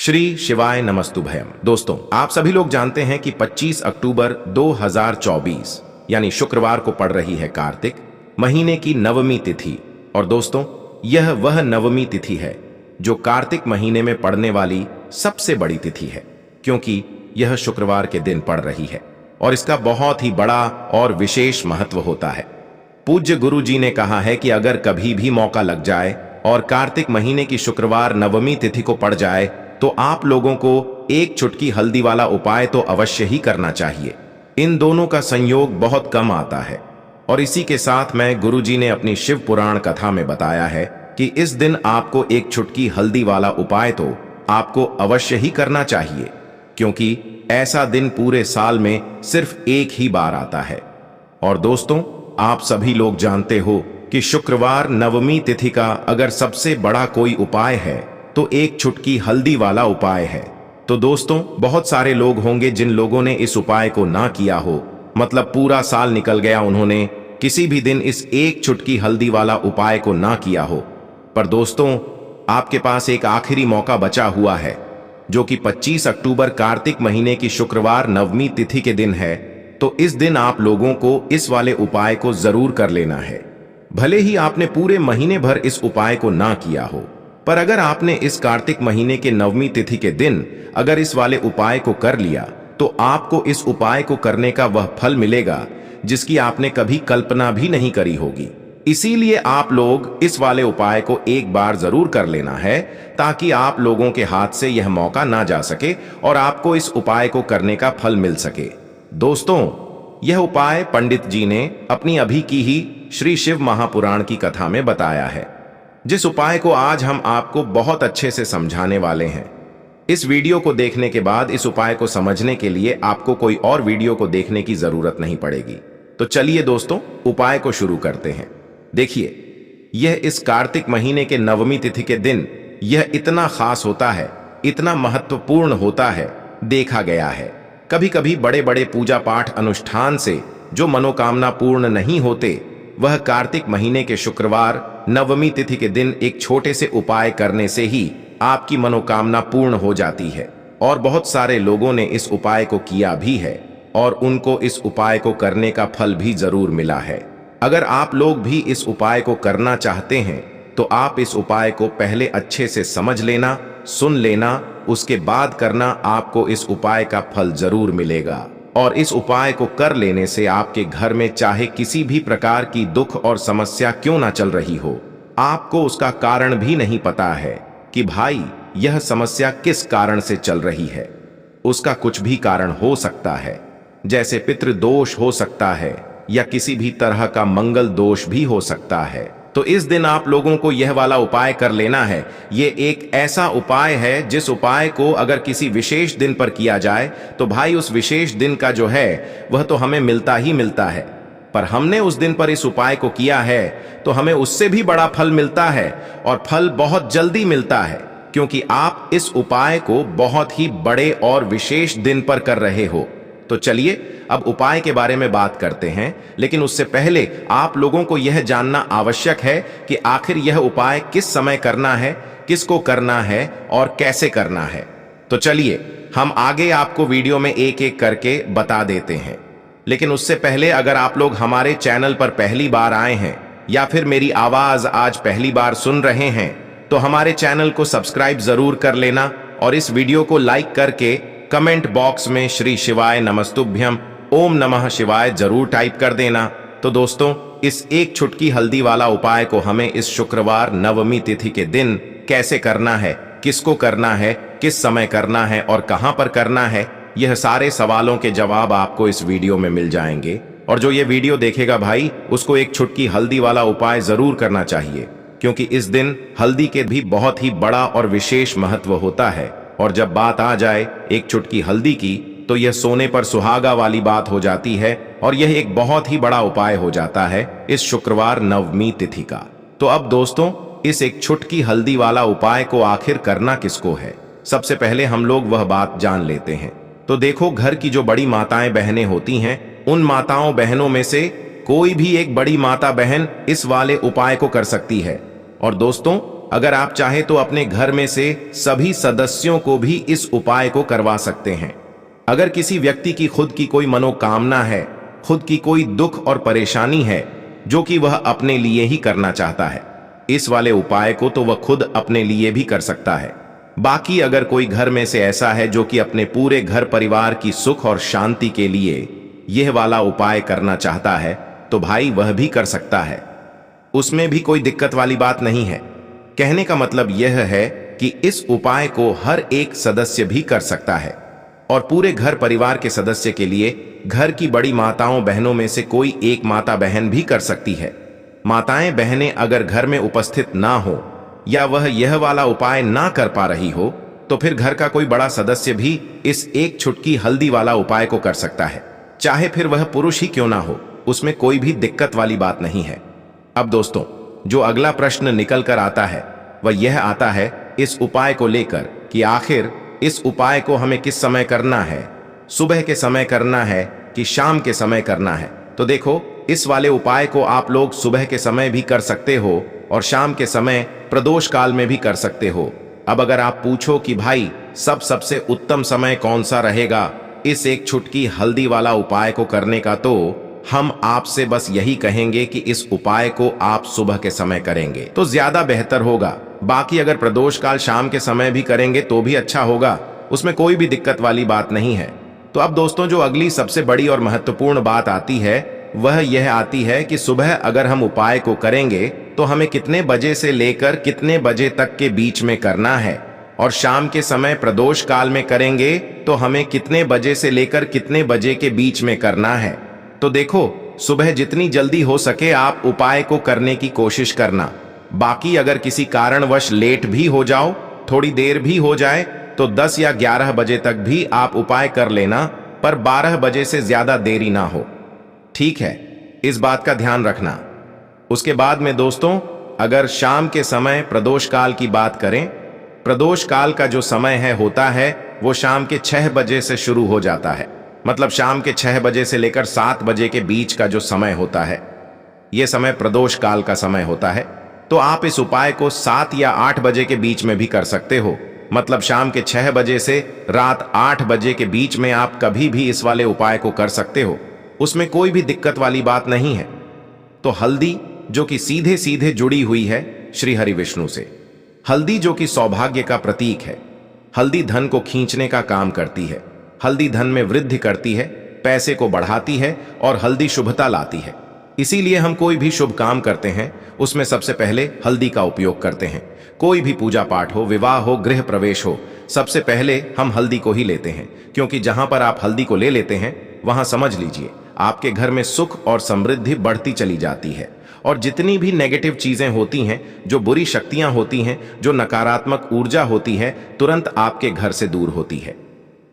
श्री शिवाय नमस्तुभयम। दोस्तों, आप सभी लोग जानते हैं कि 25 अक्टूबर 2024 यानी शुक्रवार को पड़ रही है कार्तिक महीने की नवमी तिथि। और दोस्तों, यह वह नवमी तिथि है जो कार्तिक महीने में पड़ने वाली सबसे बड़ी तिथि है, क्योंकि यह शुक्रवार के दिन पड़ रही है और इसका बहुत ही बड़ा और विशेष महत्व होता है। पूज्य गुरु जी ने कहा है कि अगर कभी भी मौका लग जाए और कार्तिक महीने की शुक्रवार नवमी तिथि को पड़ जाए तो आप लोगों को एक चुटकी हल्दी वाला उपाय तो अवश्य ही करना चाहिए। इन दोनों का संयोग बहुत कम आता है और इसी के साथ में गुरुजी ने अपनी शिव पुराण कथा में बताया है कि इस दिन आपको एक चुटकी हल्दी वाला उपाय तो आपको अवश्य ही करना चाहिए, क्योंकि ऐसा दिन पूरे साल में सिर्फ एक ही बार आता है। और दोस्तों, आप सभी लोग जानते हो कि शुक्रवार नवमी तिथि का अगर सबसे बड़ा कोई उपाय है तो एक चुटकी हल्दी वाला उपाय है। तो दोस्तों, बहुत सारे लोग होंगे जिन लोगों ने इस उपाय को ना किया हो, मतलब पूरा साल निकल गया, उन्होंने किसी भी दिन इस एक चुटकी हल्दी वाला उपाय को ना किया हो। पर दोस्तों, आपके पास एक आखिरी मौका बचा हुआ है, जो कि 25 अक्टूबर कार्तिक महीने की शुक्रवार नवमी तिथि के दिन है। तो इस दिन आप लोगों को इस वाले उपाय को जरूर कर लेना है। भले ही आपने पूरे महीने भर इस उपाय को ना किया हो, पर अगर आपने इस कार्तिक महीने के नवमी तिथि के दिन अगर इस वाले उपाय को कर लिया तो आपको इस उपाय को करने का वह फल मिलेगा जिसकी आपने कभी कल्पना भी नहीं करी होगी। इसीलिए आप लोग इस वाले उपाय को एक बार जरूर कर लेना है, ताकि आप लोगों के हाथ से यह मौका ना जा सके और आपको इस उपाय को करने का फल मिल सके। दोस्तों, यह उपाय पंडित जी ने अपनी अभी की ही श्री शिव महापुराण की कथा में बताया है, जिस उपाय को आज हम आपको बहुत अच्छे से समझाने वाले हैं। इस वीडियो को देखने के बाद इस उपाय को समझने के लिए आपको कोई और वीडियो को देखने की जरूरत नहीं पड़ेगी। तो चलिए दोस्तों, उपाय को शुरू करते हैं। देखिए, यह इस कार्तिक महीने के नवमी तिथि के दिन यह इतना खास होता है, इतना महत्वपूर्ण होता है। देखा गया है कभी कभी बड़े बड़े पूजा पाठ अनुष्ठान से जो मनोकामना पूर्ण नहीं होते, वह कार्तिक महीने के शुक्रवार नवमी तिथि के दिन एक छोटे से उपाय करने से ही आपकी मनोकामना पूर्ण हो जाती है। और बहुत सारे लोगों ने इस उपाय को किया भी है और उनको इस उपाय को करने का फल भी जरूर मिला है। अगर आप लोग भी इस उपाय को करना चाहते हैं तो आप इस उपाय को पहले अच्छे से समझ लेना, सुन लेना, उसके बाद करना। आपको इस उपाय का फल जरूर मिलेगा और इस उपाय को कर लेने से आपके घर में चाहे किसी भी प्रकार की दुख और समस्या क्यों ना चल रही हो, आपको उसका कारण भी नहीं पता है कि भाई यह समस्या किस कारण से चल रही है। उसका कुछ भी कारण हो सकता है, जैसे पितृदोष हो सकता है या किसी भी तरह का मंगल दोष भी हो सकता है। तो इस दिन आप लोगों को यह वाला उपाय कर लेना है। ये एक ऐसा उपाय है जिस उपाय को अगर किसी विशेष दिन पर किया जाए तो भाई उस विशेष दिन का जो है वह तो हमें मिलता ही मिलता है। पर हमने उस दिन पर इस उपाय को किया है तो हमें उससे भी बड़ा फल मिलता है और फल बहुत जल्दी मिलता है, क्योंकि आप इस उपाय को बहुत ही बड़े और विशेष दिन पर कर रहे हो। तो चलिए अब उपाय के बारे में बात करते हैं, लेकिन उससे पहले आप लोगों को यह जानना आवश्यक है कि आखिर यह उपाय किस समय करना है, किसको करना है और कैसे करना है। तो चलिए हम आगे आपको वीडियो में एक एक करके बता देते हैं। लेकिन उससे पहले अगर आप लोग हमारे चैनल पर पहली बार आए हैं या फिर मेरी आवाज आज पहली बार सुन रहे हैं तो हमारे चैनल को सब्सक्राइब जरूर कर लेना और इस वीडियो को लाइक करके कमेंट बॉक्स में श्री शिवाय नमस्तुभ्यम ओम नमः शिवाय जरूर टाइप कर देना। तो दोस्तों, इस एक चुटकी हल्दी वाला उपाय को हमें इस शुक्रवार नवमी तिथि के दिन कैसे करना है, किसको करना है, किस समय करना है और कहां पर करना है, यह सारे सवालों के जवाब आपको इस वीडियो में मिल जाएंगे। और जो ये वीडियो देखेगा भाई, उसको एक चुटकी हल्दी वाला उपाय जरूर करना चाहिए, क्योंकि इस दिन हल्दी के भी बहुत ही बड़ा और विशेष महत्व होता है। और जब बात आ जाए एक चुटकी हल्दी की तो यह सोने पर सुहागा वाली बात हो जाती है और यह एक बहुत ही बड़ा उपाय हो जाता है इस शुक्रवार नवमी तिथि का। तो अब दोस्तों, इस एक चुटकी हल्दी वाला उपाय को आखिर करना किसको है, सबसे पहले हम लोग वह बात जान लेते हैं। तो देखो, घर की जो बड़ी माताएं बहनें होती हैं, उन माताओं बहनों में से कोई भी एक बड़ी माता बहन इस वाले उपाय को कर सकती है। और दोस्तों, अगर आप चाहे तो अपने घर में से सभी सदस्यों को भी इस उपाय को करवा सकते हैं। अगर किसी व्यक्ति की खुद की कोई मनोकामना है, खुद की कोई दुख और परेशानी है जो कि वह अपने लिए ही करना चाहता है, इस वाले उपाय को तो वह खुद अपने लिए भी कर सकता है। बाकी अगर कोई घर में से ऐसा है जो कि अपने पूरे घर परिवार की सुख और शांति के लिए यह वाला उपाय करना चाहता है, तो भाई वह भी कर सकता है, उसमें भी कोई दिक्कत वाली बात नहीं है। कहने का मतलब यह है कि इस उपाय को हर एक सदस्य भी कर सकता है और पूरे घर परिवार के सदस्य के लिए घर की बड़ी माताओं बहनों में से कोई एक माता बहन भी कर सकती है। माताएं बहनें अगर घर में उपस्थित ना हो या वह यह वाला उपाय ना कर पा रही हो, तो फिर घर का कोई बड़ा सदस्य भी इस एक छुटकी हल्दी वाला उपाय को कर सकता है, चाहे फिर वह पुरुष ही क्यों ना हो, उसमें कोई भी दिक्कत वाली बात नहीं है। अब दोस्तों, जो अगला प्रश्न निकल कर आता है वह यह आता है इस उपाय को लेकर कि आखिर इस उपाय को हमें किस समय करना है, सुबह के समय करना है कि शाम के समय करना है। तो देखो, इस वाले उपाय को आप लोग सुबह के समय भी कर सकते हो और शाम के समय प्रदोष काल में भी कर सकते हो। अब अगर आप पूछो कि भाई सबसे उत्तम समय कौन सा रहेगा इस एक छुटकी हल्दी वाला उपाय को करने का, तो हम आपसे बस यही कहेंगे कि इस उपाय को आप सुबह के समय करेंगे तो ज्यादा बेहतर होगा। बाकी अगर प्रदोष काल शाम के समय भी करेंगे तो भी अच्छा होगा, उसमें कोई भी दिक्कत वाली बात नहीं है। तो अब दोस्तों, जो अगली सबसे बड़ी और महत्वपूर्ण बात आती है वह यह आती है कि सुबह अगर हम उपाय को करेंगे तो हमें कितने बजे से लेकर कितने बजे तक के बीच में करना है, और शाम के समय प्रदोष काल में करेंगे तो हमें कितने बजे से लेकर कितने बजे के बीच में करना है। तो देखो, सुबह जितनी जल्दी हो सके आप उपाय को करने की कोशिश करना। बाकी अगर किसी कारणवश लेट भी हो जाओ, थोड़ी देर भी हो जाए, तो 10 या 11 बजे तक भी आप उपाय कर लेना, पर 12 बजे से ज्यादा देरी ना हो, ठीक है? इस बात का ध्यान रखना। उसके बाद में दोस्तों, अगर शाम के समय प्रदोष काल की बात करें, प्रदोष काल का जो समय होता है वो शाम के 6 बजे से शुरू हो जाता है। मतलब शाम के 6 बजे से लेकर 7 बजे के बीच का जो समय होता है, यह समय प्रदोष काल का समय होता है। तो आप इस उपाय को 7 या 8 बजे के बीच में भी कर सकते हो। मतलब शाम के 6 बजे से रात 8 बजे के बीच में आप कभी भी इस वाले उपाय को कर सकते हो, उसमें कोई भी दिक्कत वाली बात नहीं है। तो हल्दी जो कि सीधे सीधे जुड़ी हुई है श्री हरि विष्णु से, हल्दी जो कि सौभाग्य का प्रतीक है, हल्दी धन को खींचने का काम करती है, हल्दी धन में वृद्धि करती है, पैसे को बढ़ाती है और हल्दी शुभता लाती है। इसीलिए हम कोई भी शुभ काम करते हैं उसमें सबसे पहले हल्दी का उपयोग करते हैं। कोई भी पूजा पाठ हो, विवाह हो, गृह प्रवेश हो, सबसे पहले हम हल्दी को ही लेते हैं, क्योंकि जहां पर आप हल्दी को ले लेते हैं वहां समझ लीजिए आपके घर में सुख और समृद्धि बढ़ती चली जाती है, और जितनी भी नेगेटिव चीजें होती हैं, जो बुरी शक्तियां होती हैं, जो नकारात्मक ऊर्जा होती है, तुरंत आपके घर से दूर होती है।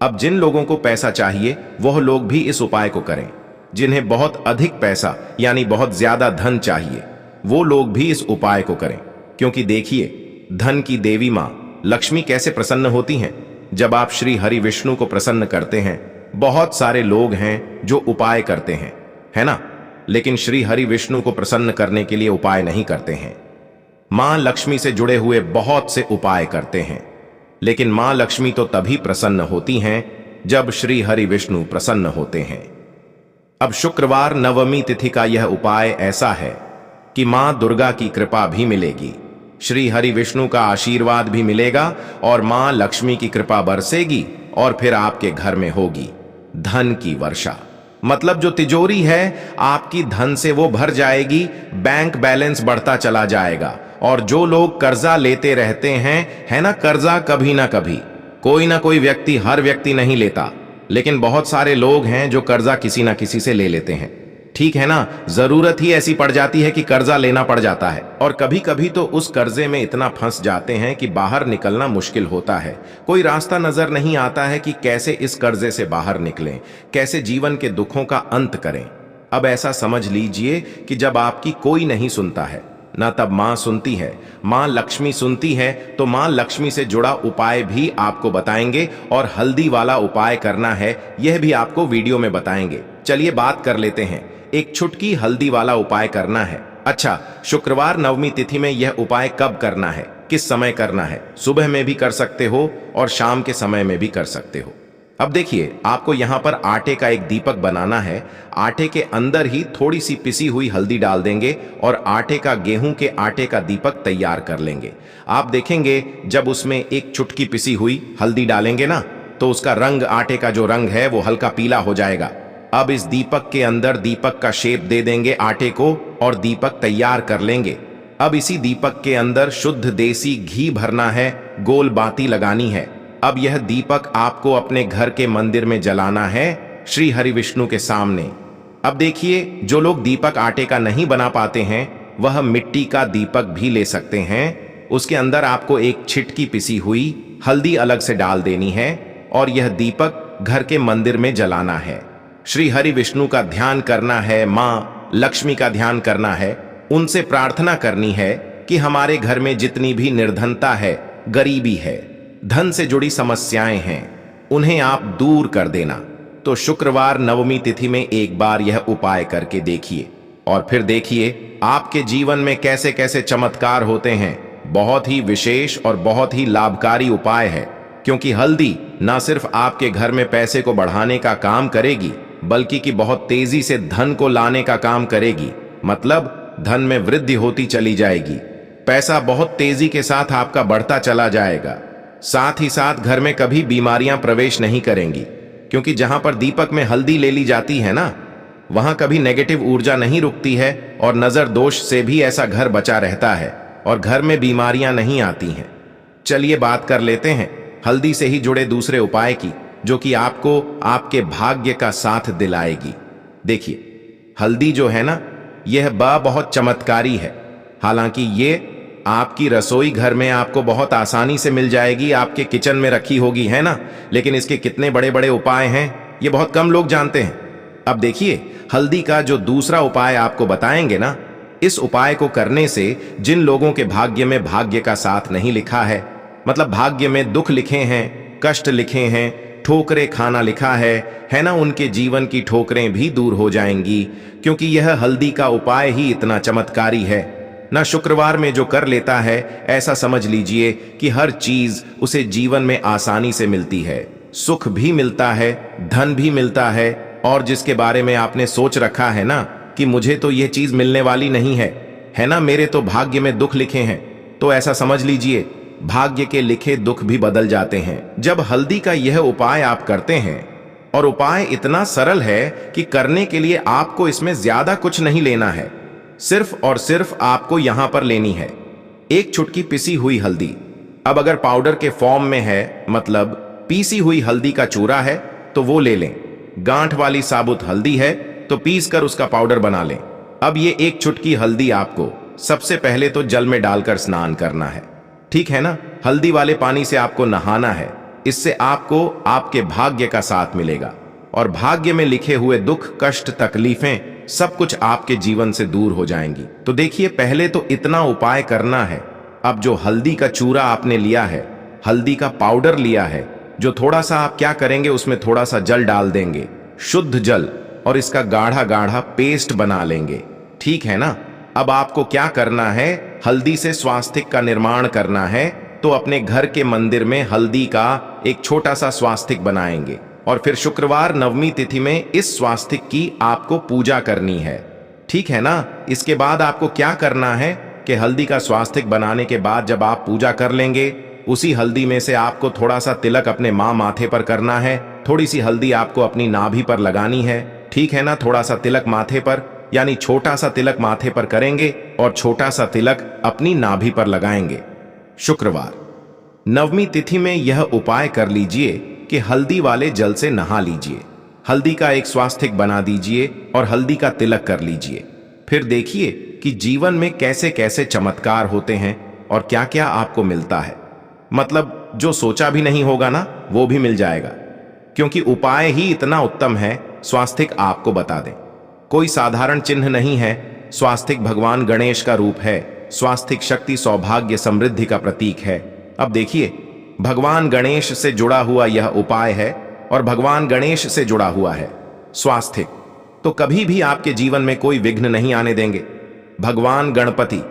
अब जिन लोगों को पैसा चाहिए वह लोग भी इस उपाय को करें, जिन्हें बहुत अधिक पैसा यानी बहुत ज्यादा धन चाहिए वो लोग भी इस उपाय को करें, क्योंकि देखिए धन की देवी मां लक्ष्मी कैसे प्रसन्न होती हैं जब आप श्री हरि विष्णु को प्रसन्न करते हैं। बहुत सारे लोग हैं जो उपाय करते हैं, है ना, लेकिन श्री हरि विष्णु को प्रसन्न करने के लिए उपाय नहीं करते हैं। मां लक्ष्मी से जुड़े हुए बहुत से उपाय करते हैं, लेकिन मां लक्ष्मी तो तभी प्रसन्न होती हैं जब श्री हरि विष्णु प्रसन्न होते हैं। अब शुक्रवार नवमी तिथि का यह उपाय ऐसा है कि मां दुर्गा की कृपा भी मिलेगी, श्री हरि विष्णु का आशीर्वाद भी मिलेगा और मां लक्ष्मी की कृपा बरसेगी और फिर आपके घर में होगी धन की वर्षा। मतलब जो तिजोरी है आपकी धन से वो भर जाएगी, बैंक बैलेंस बढ़ता चला जाएगा। और जो लोग कर्जा लेते रहते हैं, है ना, कर्जा कभी ना कभी कोई ना कोई व्यक्ति, हर व्यक्ति नहीं लेता, लेकिन बहुत सारे लोग हैं जो कर्जा किसी ना किसी से ले लेते हैं, ठीक है ना। जरूरत ही ऐसी पड़ जाती है कि कर्जा लेना पड़ जाता है, और कभी कभी तो उस कर्जे में इतना फंस जाते हैं कि बाहर निकलना मुश्किल होता है। कोई रास्ता नजर नहीं आता है कि कैसे इस कर्जे से बाहर निकलें, कैसे जीवन के दुखों का अंत करें। अब ऐसा समझ लीजिए कि जब आपकी कोई नहीं सुनता है ना, तब मां सुनती है, मां लक्ष्मी सुनती है, तो मां लक्ष्मी से जुड़ा उपाय भी आपको बताएंगे, और हल्दी वाला उपाय करना है यह भी आपको वीडियो में बताएंगे। चलिए बात कर लेते हैं, एक छुटकी हल्दी वाला उपाय करना है। अच्छा, शुक्रवार नवमी तिथि में यह उपाय कब करना है किस समय करना है। सुबह में भी कर सकते हो और शाम के समय में भी कर सकते हो। अब देखिए, आपको यहाँ पर आटे का एक दीपक बनाना है। आटे के अंदर ही थोड़ी सी पिसी हुई हल्दी डाल देंगे और आटे का, गेहूं के आटे का दीपक तैयार कर लेंगे। आप देखेंगे जब उसमें एक चुटकी पिसी हुई हल्दी डालेंगे ना, तो उसका रंग, आटे का जो रंग है वो हल्का पीला हो जाएगा। अब इस दीपक के अंदर दीपक का शेप दे देंगे आटे को और दीपक तैयार कर लेंगे। अब इसी दीपक के अंदर शुद्ध देसी घी भरना है, गोल बाती लगानी है। अब यह दीपक आपको अपने घर के मंदिर में जलाना है, श्री हरि विष्णु के सामने। अब देखिए, जो लोग दीपक आटे का नहीं बना पाते हैं वह मिट्टी का दीपक भी ले सकते हैं। उसके अंदर आपको एक छिटकी पिसी हुई हल्दी अलग से डाल देनी है और यह दीपक घर के मंदिर में जलाना है। श्री हरि विष्णु का ध्यान करना है, माँ लक्ष्मी का ध्यान करना है, उनसे प्रार्थना करनी है कि हमारे घर में जितनी भी निर्धनता है, गरीबी है, धन से जुड़ी समस्याएं हैं, उन्हें आप दूर कर देना। तो शुक्रवार नवमी तिथि में एक बार यह उपाय करके देखिए और फिर देखिए आपके जीवन में कैसे कैसे चमत्कार होते हैं। बहुत ही विशेष और बहुत ही लाभकारी उपाय है, क्योंकि हल्दी ना सिर्फ आपके घर में पैसे को बढ़ाने का काम करेगी, बल्कि कि बहुत तेजी से धन को लाने का काम करेगी। मतलब धन में वृद्धि होती चली जाएगी, पैसा बहुत तेजी के साथ आपका बढ़ता चला जाएगा। साथ ही साथ घर में कभी बीमारियां प्रवेश नहीं करेंगी, क्योंकि जहां पर दीपक में हल्दी ले ली जाती है ना, वहां कभी नेगेटिव ऊर्जा नहीं रुकती है और नजर दोष से भी ऐसा घर बचा रहता है और घर में बीमारियां नहीं आती हैं। चलिए बात कर लेते हैं हल्दी से ही जुड़े दूसरे उपाय की, जो कि आपको आपके भाग्य का साथ दिलाएगी। देखिए, हल्दी जो है ना, यह बहुत चमत्कारी है। हालांकि ये आपकी रसोई घर में आपको बहुत आसानी से मिल जाएगी, आपके किचन में रखी होगी, है ना, लेकिन इसके कितने बड़े बड़े उपाय हैं ये बहुत कम लोग जानते हैं। अब देखिए, हल्दी का जो दूसरा उपाय आपको बताएंगे ना, इस उपाय को करने से जिन लोगों के भाग्य में भाग्य का साथ नहीं लिखा है, मतलब भाग्य में दुख लिखे हैं, कष्ट लिखे हैं, ठोकरें खाना लिखा है ना, उनके जीवन की ठोकरें भी दूर हो जाएंगी, क्योंकि यह हल्दी का उपाय ही इतना चमत्कारी है ना। शुक्रवार में जो कर लेता है, ऐसा समझ लीजिए कि हर चीज उसे जीवन में आसानी से मिलती है, सुख भी मिलता है, धन भी मिलता है। और जिसके बारे में आपने सोच रखा है ना कि मुझे तो यह चीज मिलने वाली नहीं है ना, मेरे तो भाग्य में दुख लिखे हैं, तो ऐसा समझ लीजिए भाग्य के लिखे दुख भी बदल जाते हैं जब हल्दी का यह उपाय आप करते हैं। और उपाय इतना सरल है कि करने के लिए आपको इसमें ज्यादा कुछ नहीं लेना है, सिर्फ और सिर्फ आपको यहां पर लेनी है एक चुटकी पिसी हुई हल्दी। अब अगर पाउडर के फॉर्म में है, मतलब पीसी हुई हल्दी का चूरा है, तो वो ले लें। गांठ वाली साबुत हल्दी है तो पीस कर उसका पाउडर बना लें। अब ये एक चुटकी हल्दी आपको सबसे पहले तो जल में डालकर स्नान करना है, ठीक है ना। हल्दी वाले पानी से आपको नहाना है, इससे आपको आपके भाग्य का साथ मिलेगा और भाग्य में लिखे हुए दुख, कष्ट, तकलीफें सब कुछ आपके जीवन से दूर हो जाएंगी। तो देखिए, पहले तो इतना उपाय करना है। अब जो हल्दी का चूरा आपने लिया है, हल्दी का पाउडर लिया है, जो थोड़ा सा आप क्या करेंगे, उसमें थोड़ा सा जल डाल देंगे, शुद्ध जल, और इसका गाढ़ा गाढ़ा पेस्ट बना लेंगे, ठीक है ना। अब आपको क्या करना है, हल्दी से स्वास्तिक का निर्माण करना है। तो अपने घर के मंदिर में हल्दी का एक छोटा सा स्वास्तिक बनाएंगे और फिर शुक्रवार नवमी तिथि में इस स्वास्तिक की आपको पूजा करनी है, ठीक है ना। इसके बाद आपको क्या करना है कि हल्दी का स्वास्तिक बनाने के बाद जब आप पूजा कर लेंगे, उसी हल्दी में से आपको थोड़ा सा तिलक अपने माँ माथे पर करना है, थोड़ी सी हल्दी आपको अपनी नाभि पर लगानी है, ठीक है ना। थोड़ा सा तिलक माथे पर, यानी छोटा सा तिलक माथे पर करेंगे और छोटा सा तिलक अपनी नाभि पर लगाएंगे। शुक्रवार नवमी तिथि में यह उपाय कर लीजिए कि हल्दी वाले जल से नहा लीजिए, हल्दी का एक स्वास्तिक बना दीजिए और हल्दी का तिलक कर लीजिए। फिर देखिए कि जीवन में कैसे कैसे चमत्कार होते हैं और क्या क्या आपको मिलता है। मतलब जो सोचा भी नहीं होगा ना, वो भी मिल जाएगा, क्योंकि उपाय ही इतना उत्तम है। स्वास्तिक आपको बता दें, कोई साधारण चिन्ह नहीं है। स्वास्तिक भगवान गणेश का रूप है। स्वास्तिक शक्ति, सौभाग्य, समृद्धि का प्रतीक है। अब देखिए, भगवान गणेश से जुड़ा हुआ यह उपाय है और भगवान गणेश से जुड़ा हुआ है स्वास्तिक, तो कभी भी आपके जीवन में कोई विघ्न नहीं आने देंगे। भगवान गणपति,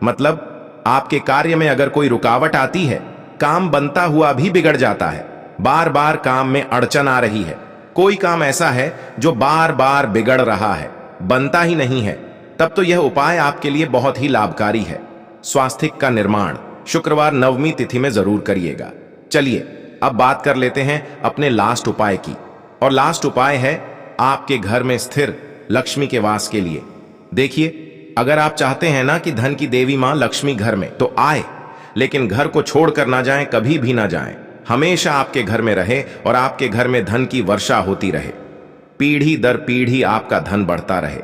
मतलब आपके कार्य में अगर कोई रुकावट आती है, काम बनता हुआ भी बिगड़ जाता है, बार बार काम में अड़चन आ रही है, कोई काम ऐसा है जो बार बार बिगड़ रहा है, बनता ही नहीं है, तब तो यह उपाय आपके लिए बहुत ही लाभकारी है। स्वास्थिक का निर्माण शुक्रवार नवमी तिथि में जरूर करिएगा। चलिए अब बात कर लेते हैं अपने लास्ट उपाय की, और लास्ट उपाय है आपके घर में स्थिर लक्ष्मी के वास के लिए। देखिए, अगर आप चाहते हैं ना कि धन की देवी मां लक्ष्मी घर में तो आए, लेकिन घर को छोड़कर ना जाएं, कभी भी ना जाएं, हमेशा आपके घर में रहे और आपके घर में धन की वर्षा होती रहे, पीढ़ी दर पीढ़ी आपका धन बढ़ता रहे।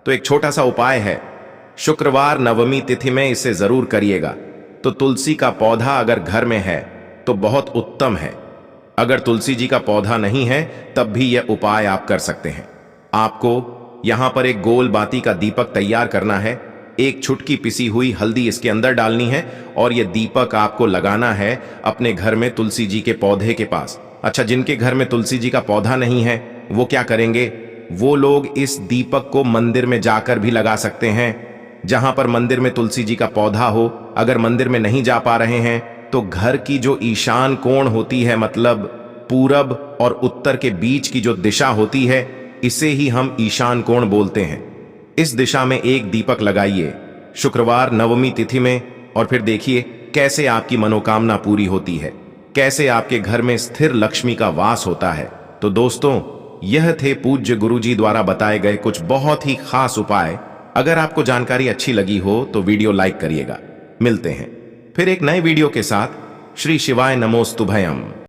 तो एक छोटा सा उपाय है, शुक्रवार नवमी तिथि में इसे जरूर करिएगा। तो तुलसी का पौधा अगर घर में है तो बहुत उत्तम है। अगर तुलसी जी का पौधा नहीं है तब भी यह उपाय आप कर सकते हैं। आपको यहां पर एक गोल बाती का दीपक तैयार करना है, एक छुटकी पिसी हुई हल्दी इसके अंदर डालनी है और यह दीपक आपको लगाना है अपने घर में तुलसी जी के पौधे के पास। अच्छा, जिनके घर में तुलसी जी का पौधा नहीं है वो क्या करेंगे, वो लोग इस दीपक को मंदिर में जाकर भी लगा सकते हैं, जहां पर मंदिर में तुलसी जी का पौधा हो। अगर मंदिर में नहीं जा पा रहे हैं तो घर की जो ईशान कोण होती है, मतलब पूरब और उत्तर के बीच की जो दिशा होती है, इसे ही हम ईशान कोण बोलते हैं। इस दिशा में एक दीपक लगाइए शुक्रवार नवमी तिथि में, और फिर देखिए कैसे आपकी मनोकामना पूरी होती है, कैसे आपके घर में स्थिर लक्ष्मी का वास होता है। तो दोस्तों, यह थे पूज्य गुरुजी द्वारा बताए गए कुछ बहुत ही खास उपाय। अगर आपको जानकारी अच्छी लगी हो तो वीडियो लाइक करिएगा। मिलते हैं फिर एक नए वीडियो के साथ। श्री शिवाय नमोस्तुभयम।